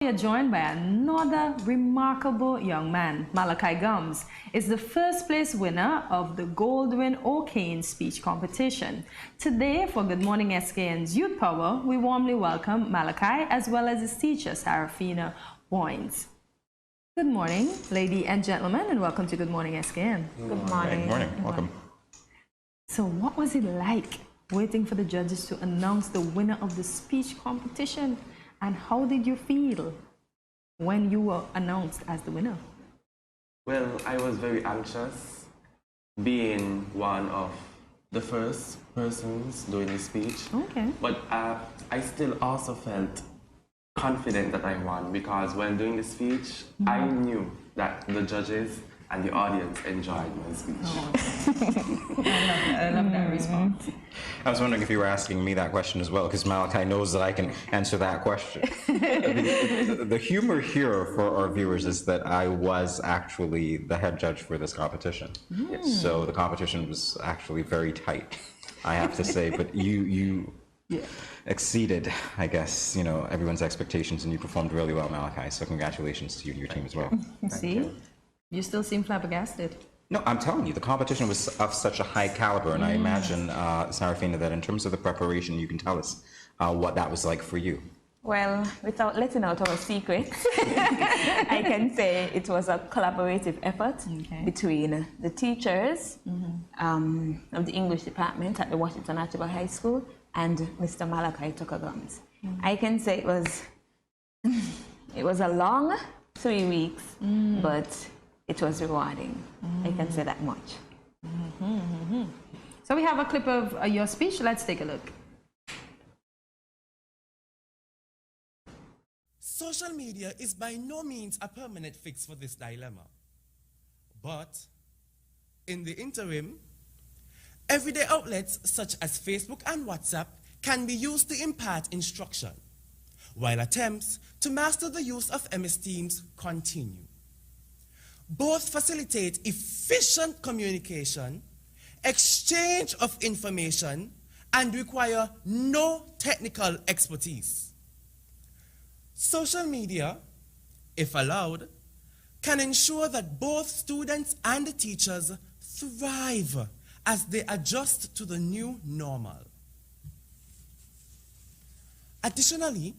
We are joined by another remarkable young man. Malachi Gumbs is the first place winner of the Goldwin O Caines Speech Competition. Today, for Good Morning SKN's Youth Power, we warmly welcome Malachi as well as his teacher, Sarafina Boynes. Good morning, ladies and gentlemen, and welcome to Good Morning SKN. Good morning. Good morning. Welcome. So what was it like waiting for the judges to announce the winner of the speech competition? And how did you feel when you were announced as the winner? Well, I was very anxious, being one of the first persons doing the speech. Okay. But I still also felt confident that I won, because when doing the speech, I knew that the judges and the audience enjoyed my speech. Oh. I love that response. I was wondering if you were asking me that question as well, because Malachi knows that I can answer that question. The humor here for our viewers is that I was actually the head judge for this competition. So the competition was actually very tight, I have to say, but you exceeded, I guess, everyone's expectations, and you performed really well, Malachi. So congratulations to you and your team as well. See? You still seem flabbergasted. No, I'm telling you, the competition was of such a high caliber, and I imagine, Sarafina, that in terms of the preparation, you can tell us what that was like for you. Well, without letting out our secrets, I can say it was a collaborative effort between the teachers of the English department at the Washington Archibald High School and Mr. Malachi Tucker Gumbs. I can say it was a long 3 weeks, but it was rewarding. I can say that much. So we have a clip of your speech. Let's take a look. Social media is by no means a permanent fix for this dilemma. But in the interim, everyday outlets such as Facebook and WhatsApp can be used to impart instruction, while attempts to master the use of MS Teams continue. Both facilitate efficient communication, exchange of information, and require no technical expertise. Social media, if allowed, can ensure that both students and teachers thrive as they adjust to the new normal. Additionally,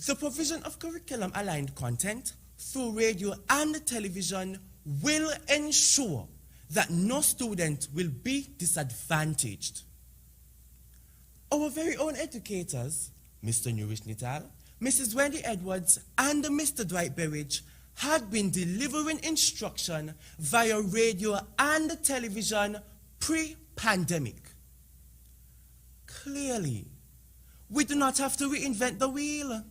the provision of curriculum-aligned content through radio and television will ensure that no student will be disadvantaged. Our very own educators, Mr. Nurish Nital, Mrs. Wendy Edwards, and Mr. Dwight Berridge, had been delivering instruction via radio and television pre-pandemic. Clearly, we do not have to reinvent the wheel.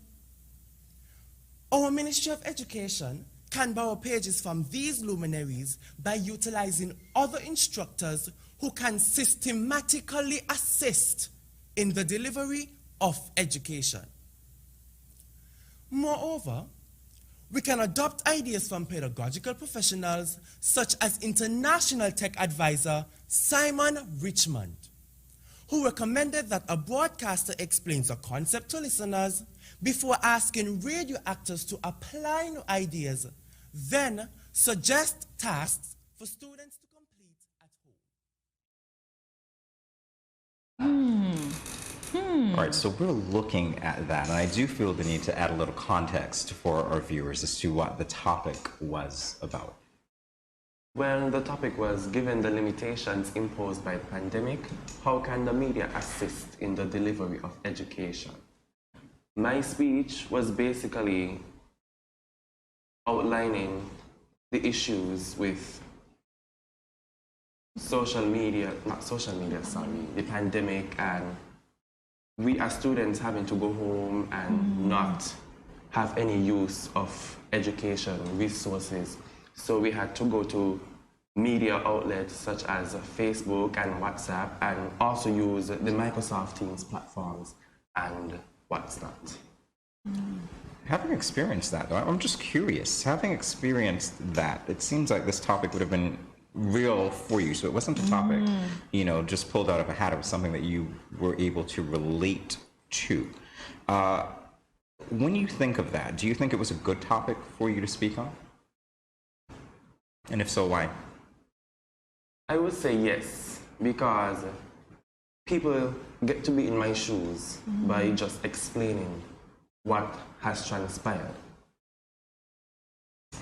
Our Ministry of Education can borrow pages from these luminaries by utilizing other instructors who can systematically assist in the delivery of education. Moreover, we can adopt ideas from pedagogical professionals such as international tech advisor Simon Richmond, who recommended that a broadcaster explains a concept to listeners before asking radio actors to apply new ideas, then suggest tasks for students to complete at home. All right, so we're looking at that, and I do feel the need to add a little context for our viewers as to what the topic was about. Well, the topic was, given the limitations imposed by the pandemic, how can the media assist in the delivery of education? My speech was basically outlining the issues with the pandemic, and we as students having to go home and not have any use of education resources. So we had to go to media outlets such as Facebook and WhatsApp, and also use the Microsoft Teams platforms and what's not. Having experienced that, though, I'm just curious, having experienced that, it seems like this topic would have been real for you. So it wasn't a topic, just pulled out of a hat. It was something that you were able to relate to. When you think of that, do you think it was a good topic for you to speak on? And if so, why? I would say yes, because people get to be in my shoes by just explaining what has transpired.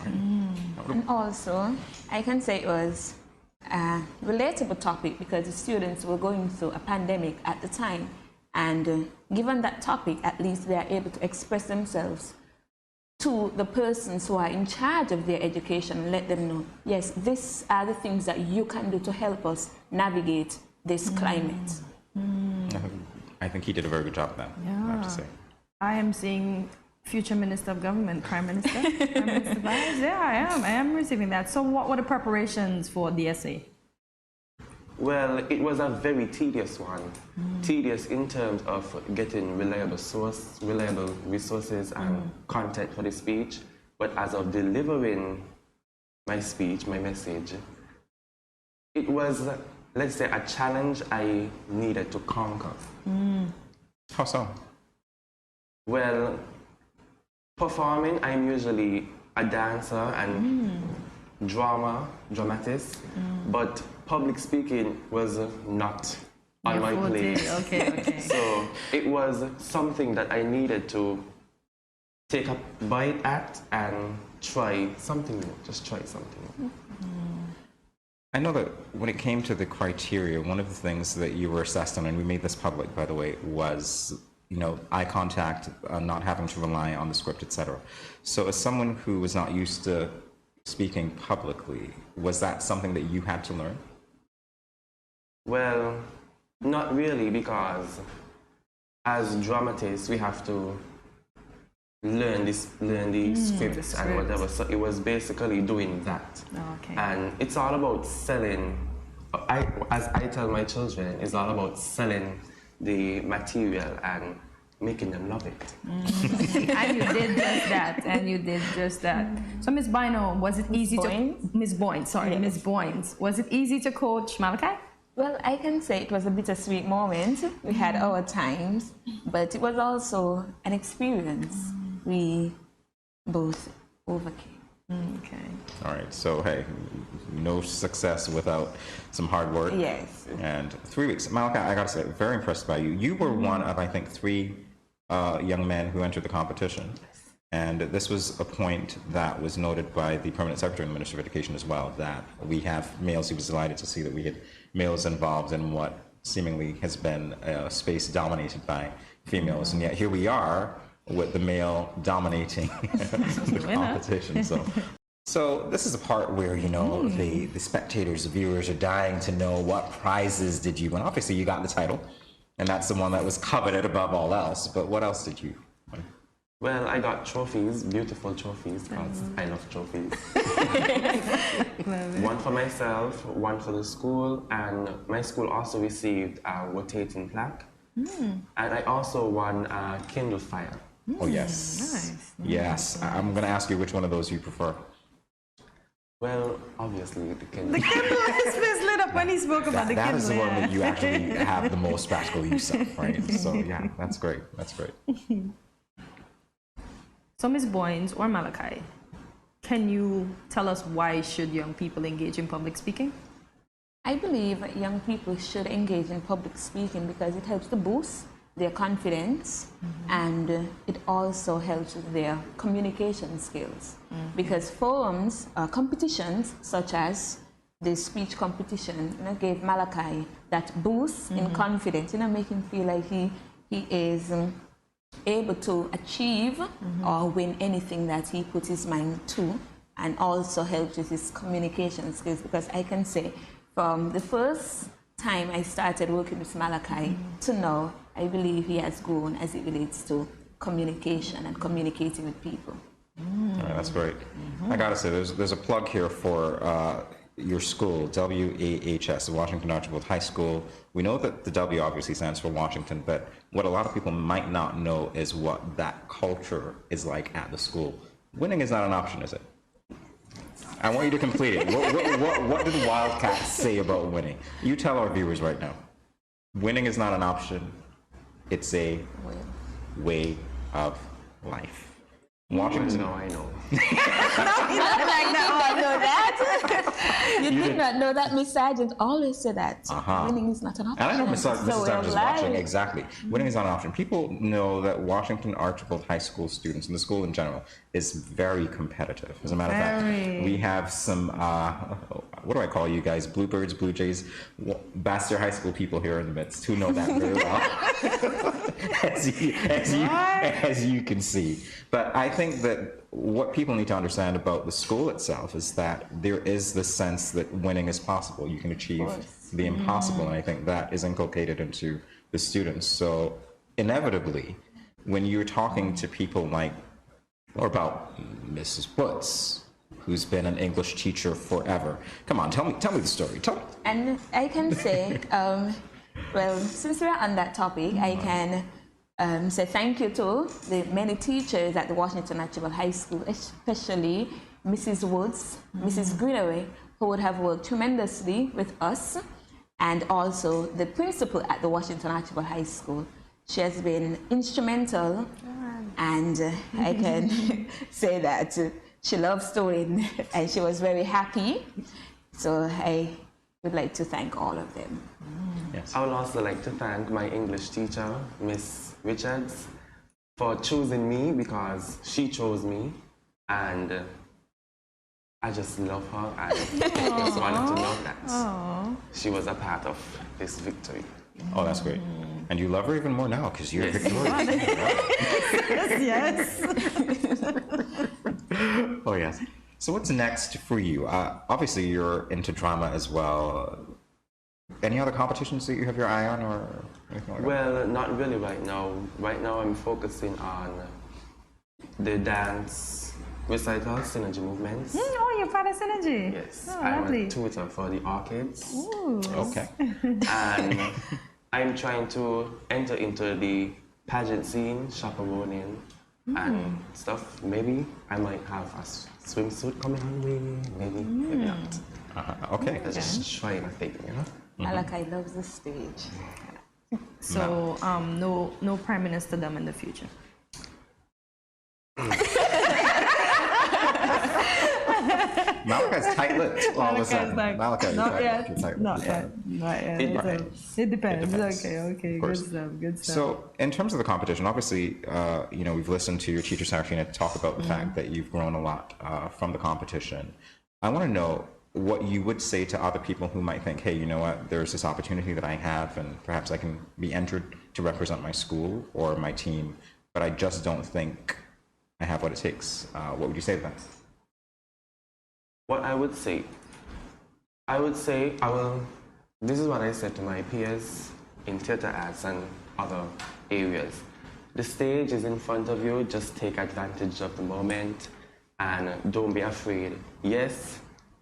And also, I can say it was a relatable topic because the students were going through a pandemic at the time. And given that topic, at least they are able to express themselves to the persons who are in charge of their education and let them know, yes, these are the things that you can do to help us navigate this climate. I think he did a very good job of that, I have to say. I am seeing future Minister of Government, Prime Minister, Prime Minister vibes. Yeah, I am receiving that. So what were the preparations for the essay? Well, it was a very tedious one. Tedious in terms of getting reliable resources and content for the speech. But as of delivering my speech, my message, it was, let's say, a challenge I needed to conquer. How so? Well, performing, I'm usually a dancer and dramatist, but public speaking was not on my plate. Okay. So it was something that I needed to take a bite at and try something new, just try something new. I know that when it came to the criteria, one of the things that you were assessed on, and we made this public, by the way, was eye contact, not having to rely on the script, etc. So as someone who was not used to speaking publicly, was that something that you had to learn? Well, not really, because as dramatists, we have to learn the scripts and whatever. So it was basically doing that. Okay. And it's all about selling. As I tell my children, it's all about selling the material and making them love it. And you did just that. So Ms. Boynes, was it easy Ms. Boynes, was it easy to coach Malachi? Well, I can say it was a bittersweet moment. We had our times, but it was also an experience we both overcame. Okay. All right, so hey, no success without some hard work. Yes. And 3 weeks. Malachi, I gotta say, very impressed by you. You were one of, I think, 3 young men who entered the competition. And this was a point that was noted by the Permanent Secretary and the Minister of Education as well, that we have males. He was delighted to see that we had males involved in what seemingly has been a space dominated by females. And yet here we are with the male dominating the competition. So this is a part where, the spectators, the viewers are dying to know what prizes did you win. Obviously you got the title, and that's the one that was coveted above all else. But what else did you win? Well, I got trophies, beautiful trophies, because I love trophies. One for myself, one for the school, and my school also received a rotating plaque. And I also won a Kindle Fire. Oh, yes. Nice. Yes. I'm going to ask you which one of those you prefer. Well, obviously the Kindle. The Kindle, his face lit up when he spoke about the Kindle. That is the one that you actually have the most practical use of, right? So, yeah, that's great. That's great. So, Ms. Boynes or Malachi, can you tell us why should young people engage in public speaking? I believe young people should engage in public speaking because it helps to boost their confidence and it also helps with their communication skills. Because forums, competitions such as the speech competition, gave Malachi that boost in confidence, make him feel like he is able to achieve or win anything that he puts his mind to, and also helps with his communication skills. Because I can say from the first time I started working with Malachi to now, I believe he has grown as it relates to communication and communicating with people. All right, that's great. I gotta say, there's a plug here for your school, WAHS, Washington Archibald High School. We know that the W obviously stands for Washington, but what a lot of people might not know is what that culture is like at the school. Winning is not an option, is it? I want you to complete it. What did Wildcats say about winning? You tell our viewers right now. Winning is not an option. It's a way of life. Washington. No, I know. You did not know that Miss Sargent always said that. Winning is not an option. And I know Mrs. Sargent is watching, exactly. Winning is not an option. People know that Washington Archibald High School students, and the school in general, is very competitive. As a matter of fact, we have some, what do I call you guys? Bluebirds, Blue Jays, Bastyr High School people here in the midst who know that very well. as you can see. But I think that what people need to understand about the school itself is that there is the sense that winning is possible. You can achieve the impossible, and I think that is inculcated into the students. So inevitably, when you're talking to people like, or about Mrs. Woods, who's been an English teacher forever. Come on, tell me the story. Tell me. And I can say, well, since we're on that topic, I can say thank you to the many teachers at the Washington Archibald High School, especially Mrs. Woods, Mrs. Greenaway, who would have worked tremendously with us, and also the principal at the Washington Archibald High School. She has been instrumental, and I can say that she loves to win, and she was very happy. So I would like to thank all of them. Yes. I would also like to thank my English teacher, Miss Richards, for choosing me, because she chose me, and I just love her, and just wanted to know that she was a part of this victory. Oh, that's great. And you love her even more now because you're victorious. Yes. Oh, yes. So what's next for you? Obviously, you're into drama as well. Any other competitions that you have your eye on or anything like that? Well, not really right now. Right now, I'm focusing on the dance recital, synergy movements. Oh, you're part of Synergy? Yes. Oh, I'm lovely. a tutor for the orchids. Ooh. Okay. And I'm trying to enter into the pageant scene, chaperoning, and stuff. Maybe I might have a swimsuit coming on, maybe not. Okay. Just trying a thing, you know? Malachi loves the stage. So, no Prime Ministerdom in the future. Malachi's tight-lipped all of a sudden. Like, Malachi's not yet. tight-lipped. Not yet. It depends. Okay. Good stuff. So, in terms of the competition, obviously, we've listened to your teacher, Sarafina, talk about the fact that you've grown a lot from the competition. I want to know what you would say to other people who might think, hey, you know what, there's this opportunity that I have, and perhaps I can be entered to represent my school or my team, but I just don't think I have what it takes. What would you say to them? What I would say, this is what I said to my peers in theater arts and other areas. The stage is in front of you, just take advantage of the moment and don't be afraid. Yes,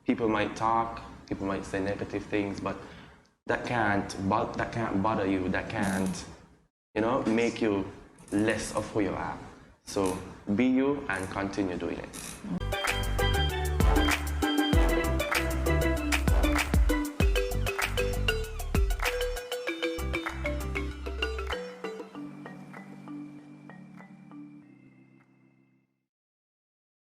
people might talk, people might say negative things, but that can't bother you, that can't, make you less of who you are. So be you and continue doing it.